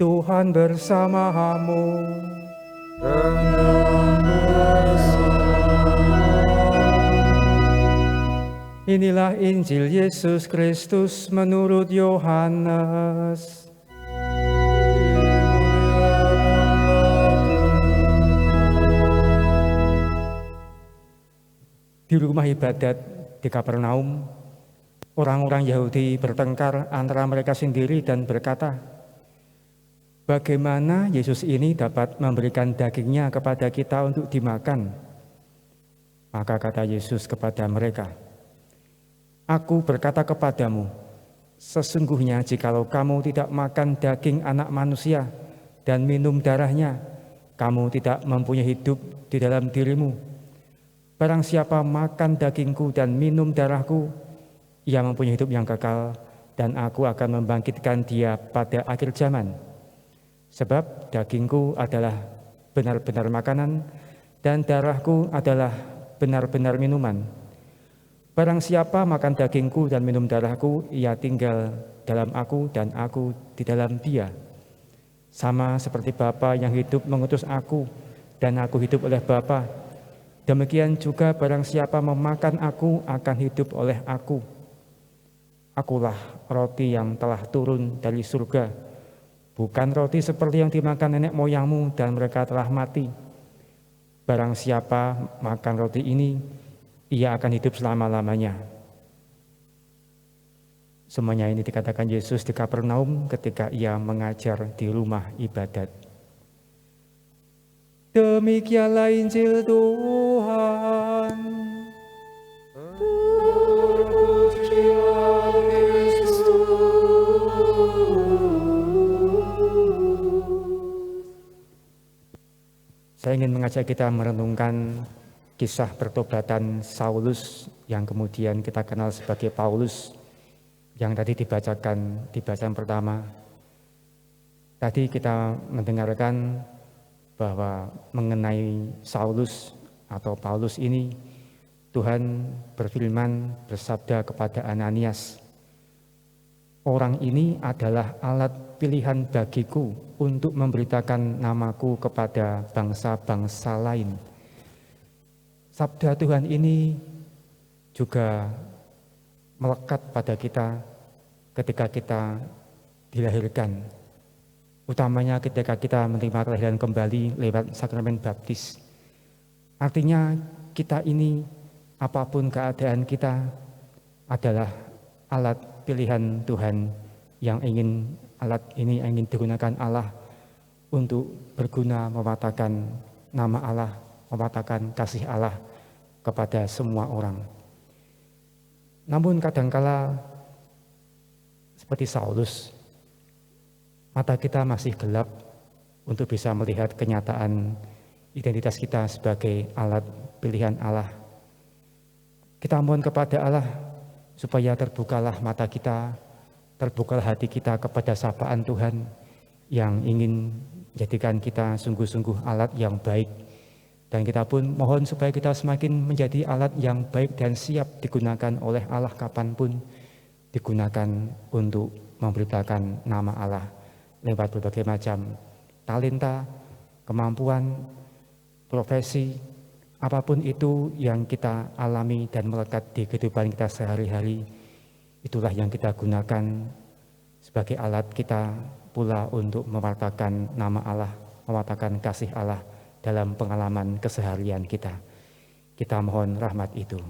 Tuhan bersamamu. Inilah Injil Yesus Kristus menurut Yohanes. Di rumah ibadat di Kapernaum, orang-orang Yahudi bertengkar antara mereka sendiri dan berkata, bagaimana Yesus ini dapat memberikan dagingnya kepada kita untuk dimakan? Maka kata Yesus kepada mereka, Aku berkata kepadamu, sesungguhnya jikalau kamu tidak makan daging anak manusia dan minum darahnya, kamu tidak mempunyai hidup di dalam dirimu. Barang siapa makan dagingku dan minum darahku, ia mempunyai hidup yang kekal, dan aku akan membangkitkan dia pada akhir zaman. Sebab dagingku adalah benar-benar makanan, dan darahku adalah benar-benar minuman. Barang siapa makan dagingku dan minum darahku, ia tinggal dalam aku dan aku di dalam dia. Sama seperti Bapa yang hidup mengutus aku, dan aku hidup oleh Bapa. Demikian juga barang siapa memakan aku akan hidup oleh aku. Akulah roti yang telah turun dari surga, bukan roti seperti yang dimakan nenek moyangmu dan mereka telah mati. Barang siapa makan roti ini, ia akan hidup selama-lamanya. Semuanya ini dikatakan Yesus di Kapernaum ketika ia mengajar di rumah ibadat. Demikianlah Injil Tuhan. Saya ingin mengajak kita merenungkan kisah pertobatan Saulus yang kemudian kita kenal sebagai Paulus yang tadi dibacakan di bacaan pertama. Tadi kita mendengarkan bahwa mengenai Saulus atau Paulus ini Tuhan berfirman bersabda kepada Ananias, orang ini adalah alat pilihan bagiku untuk memberitakan namaku kepada bangsa-bangsa lain. Sabda Tuhan ini juga melekat pada kita ketika kita dilahirkan, utamanya ketika kita menerima kelahiran kembali lewat sakramen baptis. Artinya kita ini, apapun keadaan kita, adalah alat pilihan Tuhan yang alat ini ingin digunakan Allah untuk berguna mewartakan nama Allah, mewartakan kasih Allah kepada semua orang. Namun kadangkala seperti Saulus, mata kita masih gelap untuk bisa melihat kenyataan identitas kita sebagai alat pilihan Allah. Kita mohon kepada Allah supaya terbukalah mata kita, terbukalah hati kita kepada sapaan Tuhan yang ingin menjadikan kita sungguh-sungguh alat yang baik. Dan kita pun mohon supaya kita semakin menjadi alat yang baik dan siap digunakan oleh Allah kapanpun, digunakan untuk memberitakan nama Allah lewat berbagai macam talenta, kemampuan, profesi, apapun itu yang kita alami dan melekat di kehidupan kita sehari-hari. Itulah yang kita gunakan sebagai alat kita pula untuk mewartakan nama Allah, mewartakan kasih Allah dalam pengalaman keseharian kita. Kita mohon rahmat itu.